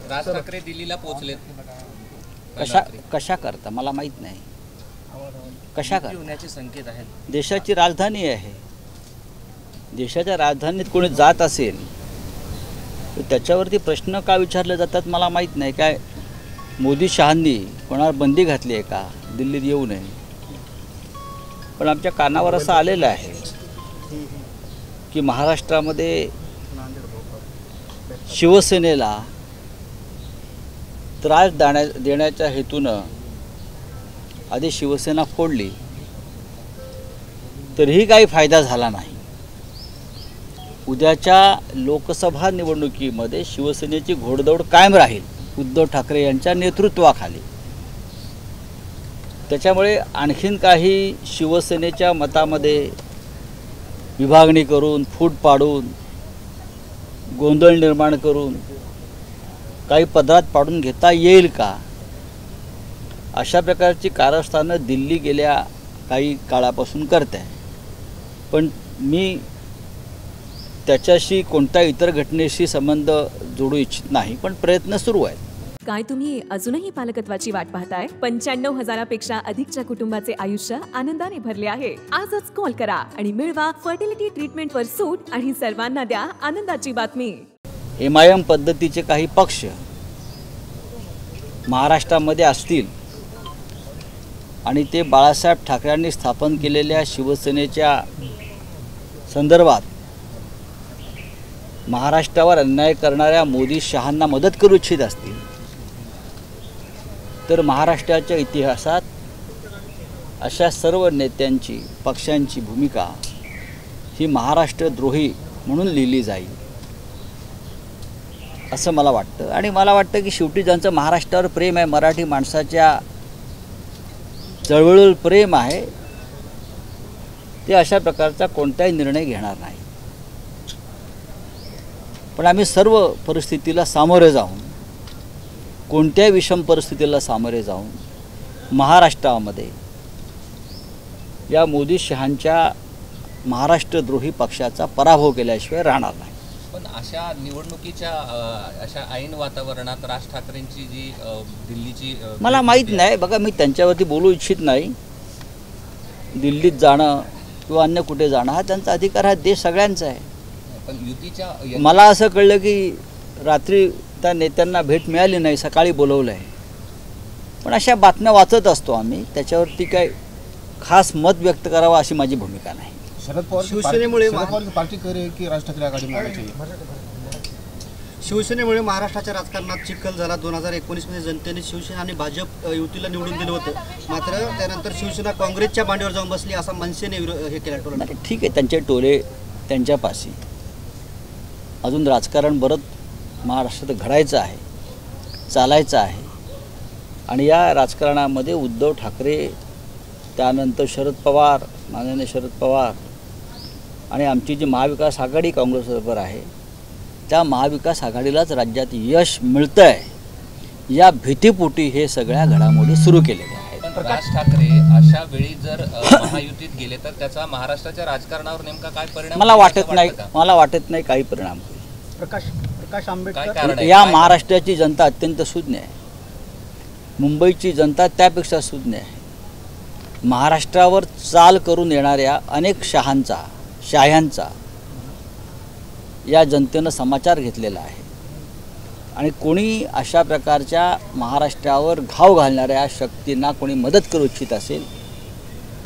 राज ठाकरे दिल्लीला पोहोचलेत. कशा करता मला माहीत नाही. कशा करता होण्याचे संकेत आहेत. देशाची राजधानी आहे. देशाच्या राजधानीत कोणी जात असेल तर त्याच्यावरती प्रश्न का विचारले जातात मला माहीत नाही. काय मोदी शहांनी कोणावर बंदी घातली आहे का दिल्लीत येऊ नये. पण आमच्या कानावर असं आलेलं आहे की महाराष्ट्रामध्ये शिवसेनेला त्रास देण्याच्या हेतूनं आधी शिवसेना फोडली तरीही काही फायदा झाला नाही. उद्याच्या लोकसभा निवडणुकीमध्ये शिवसेनेची घोडदौड कायम राहील उद्धव ठाकरे यांच्या नेतृत्वाखाली. त्याच्यामुळे आणखीन काही शिवसेनेच्या मतामध्ये विभागणी करून फूट पाडून गोंधळ निर्माण करून काही पदरात पाडून घेता येईल का अशा प्रकारची कारस्थानं दिल्ली गेल्या काही काळापासून करत आहे. पण मी त्याच्याशी कोणत्या इतर घटनेशी संबंध जोडू इच्छित नाही. पण प्रयत्न सुरू आहेत. काय तुम्ही अजूनही पालकत्वाची वाट पाहताय? 95,000पेक्षा अधिकच्या कुटुंबाचे आयुष्य आनंदाने भरले आहे. आजच कॉल करा आणि मिळवा फर्टिलिटी ट्रीटमेंटवर सूट आणि सर्वांना द्या आनंदाची बातमी. MIM पद्धतीचे काही पक्ष महाराष्ट्रामध्ये असतील आणि ते बाळासाहेब ठाकरेंनी स्थापन केलेल्या शिवसेनेच्या संदर्भात महाराष्ट्रावर अन्याय करणाऱ्या मोदी शहांना मदत करू इच्छित असतील तर महाराष्ट्राच्या इतिहासात अशा सर्व नेत्यांची पक्षांची भूमिका ही महाराष्ट्रद्रोही म्हणून लिहिली जाईल असं मला वाटतं. आणि मला वाटतं की शेवटी ज्यांचं महाराष्ट्रावर प्रेम आहे, मराठी माणसाच्या चळवळीवर प्रेम आहे, ते अशा प्रकारचा कोणताही निर्णय घेणार नाही. पण आम्ही सर्व परिस्थितीला सामोरे जाऊन कोणत्याही विषम परिस्थितीला सामोरे जाऊन महाराष्ट्रामध्ये या मोदी शहांच्या महाराष्ट्रद्रोही पक्षाचा पराभव केल्याशिवाय राहणार नाही. पण अशा निवडणुकीच्या अशा ऐन वातावरणात राज ठाकरेंची जी दिल्लीची मला माहीत नाही. बघा मी त्यांच्यावरती बोलू इच्छित नाही. दिल्लीत जाणं किंवा अन्य कुठे जाणं हा त्यांचा अधिकार हा देश सगळ्यांचा आहे. पण युतीच्या मला असं कळलं की रात्री त्या नेत्यांना भेट मिळाली नाही, सकाळी बोलवलं आहे. पण अशा बातम्या वाचत असतो आम्ही. त्याच्यावरती काय खास मत व्यक्त करावं अशी माझी भूमिका नाही. शरद पवार शिवसेनेमुळे पार्टी करे की राज ठाकरे आघाडी मागायची? शिवसेनेमुळे महाराष्ट्राच्या राजकारणात चिखल झाला. 2019मध्ये जनतेने शिवसेना आणि भाजप युतीला निवडून दिलं होतं. मात्र त्यानंतर शिवसेना काँग्रेसच्या मांडीवर जाऊन बसली असा मनसेने हे केला टोला. ठीक आहे, त्यांचे टोले त्यांच्यापाशी. अजून राजकारण बरंच महाराष्ट्रात घडायचं आहे, चालायचं आहे. आणि या राजकारणामध्ये उद्धव ठाकरे, त्यानंतर शरद पवार, माननीय शरद पवार आणि आमची जी महाविकास आघाडी काँग्रेसबरोबर आहे त्या महाविकास आघाडीलाच राज्यात यश मिळतं आहे या भीतीपोटी हे सगळ्या घडामोडी सुरू केलेल्या आहेत. पण राज ठाकरे अशा वेळी जर महायुतीत गेले तर त्याचा महाराष्ट्राच्या राजकारणावर नेमका काय परिणाम? मला वाटत नाही काही परिणाम होईल. प्रकाश आंबेडकर या महाराष्ट्राची जनता अत्यंत सुज्ञ आहे. मुंबईची जनता त्यापेक्षा सुज्ञ आहे. महाराष्ट्रावर चाल करून येणाऱ्या अनेक शाह्यांचा या जनतेनं समाचार घेतलेला आहे. आणि कोणी अशा प्रकारच्या महाराष्ट्रावर घाव घालणाऱ्या शक्तींना कोणी मदत करू इच्छित असेल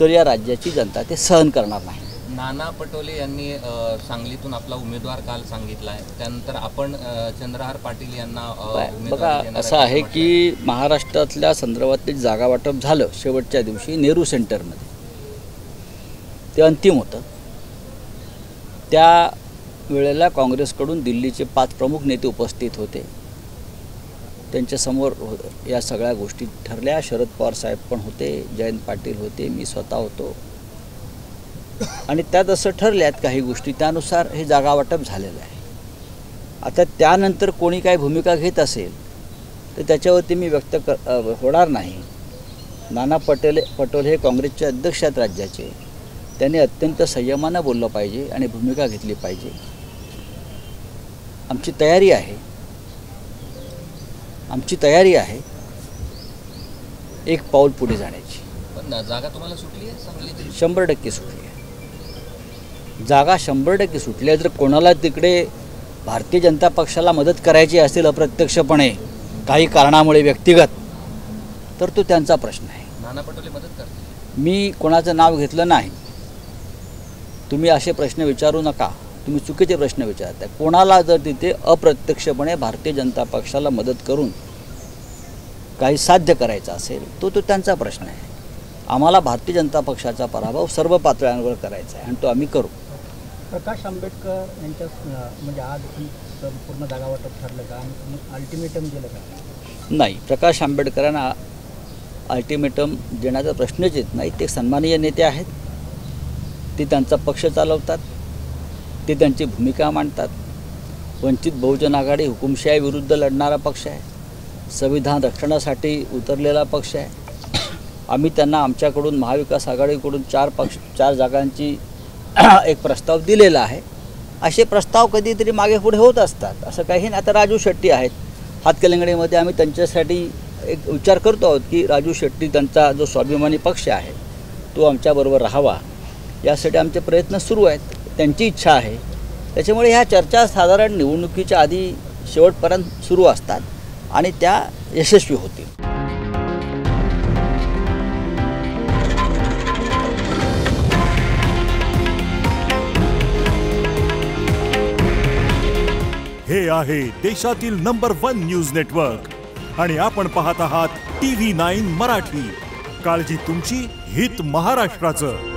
तर या राज्याची जनता ते सहन करणार नाही. नाना पटोले यांनी सांगलीतून आपला उमेदवार काल सांगितला आहे. त्यानंतर आपण चंद्रहार पाटील यांना बघा असं आहे की महाराष्ट्रातल्या संदर्भातले जागा वाटप झालं शेवटच्या दिवशी नेहरू सेंटरमध्ये. ते अंतिम होतं. त्या वेळेला काँग्रेसकडून दिल्लीचे 5 प्रमुख नेते उपस्थित होते. त्यांच्यासमोर या सगळ्या गोष्टी ठरल्या. शरद पवार साहेब पण होते, जयंत पाटील होते, मी स्वतः होतो. आणि त्यात असं ठरल्यात काही गोष्टी, त्यानुसार हे जागा वाटप झालेलं आहे. आता त्यानंतर कोणी काय भूमिका घेत असेल तर त्याच्यावरती मी व्यक्त होणार नाही. नाना पटोले हे काँग्रेसचे अध्यक्ष आहेत राज्याचे. त्यांनी अत्यंत संयमानं बोललं पाहिजे आणि भूमिका घेतली पाहिजे. आमची तयारी आहे आमची तयारी आहे एक पाऊल पुढे जाण्याची. पण जागा तुम्हाला सुटली आहे सांगलीची? 100% सुटली आहे जागा, 100% सुटली आहे. जर कोणाला तिकडे भारतीय जनता पक्षाला मदत करायची असेल अप्रत्यक्षपणे काही कारणामुळे व्यक्तिगत, तर तो त्यांचा प्रश्न आहे. नाना पटोले मदत करतील? मी कोणाचं नाव घेतलं नाही. तुम्ही असे प्रश्न विचारू नका, तुम्ही चुकीचे प्रश्न विचारताय. कोणाला जर तिथे अप्रत्यक्षपणे भारतीय जनता पक्षाला मदत करून काही साध्य करायचं असेल तो त्यांचा प्रश्न आहे. आम्हाला भारतीय जनता पक्षाचा पराभव सर्व पातळ्यांवर करायचा आहे आणि तो आम्ही करू. प्रकाश आंबेडकर यांच्या म्हणजे आज ही संपूर्ण जागा वाटप ठरलं का आणि अल्टिमेटम दिलं का? नाही, प्रकाश आंबेडकरांना अल्टिमेटम देण्याचा प्रश्नच येत नाही. ते सन्माननीय नेते आहेत, ते त्यांचा पक्ष चालवतात, ते त्यांची भूमिका मांडतात. वंचित बहुजन आघाडी हुकुमशाही विरुद्ध लढणारा पक्ष आहे, संविधान रक्षणासाठी उतरलेला पक्ष आहे. आम्ही त्यांना आमच्याकडून महाविकास आघाडीकडून 4 जागांची एक प्रस्ताव दिलेला आहे. असे प्रस्ताव कधीतरी मागे पुढे होत असतात, असं काही नाही. आता राजू शेट्टी आहेत हातकणंगलेमध्ये, आम्ही त्यांच्यासाठी एक विचार करतो आहोत की राजू शेट्टी त्यांचा जो स्वाभिमानी पक्ष आहे तो आमच्याबरोबर राहावा, यासाठी आमचे प्रयत्न सुरू आहेत. त्यांची इच्छा आहे. त्याच्यामुळे ह्या चर्चा साधारण निवडणुकीच्या आधी शेवटपर्यंत सुरू असतात आणि त्या यशस्वी होतील. हे आहे देशातील नंबर 1 न्यूज नेटवर्क आणि आपण पाहत आहात TV9 मराठी. काळजी तुमची, हित महाराष्ट्राचं.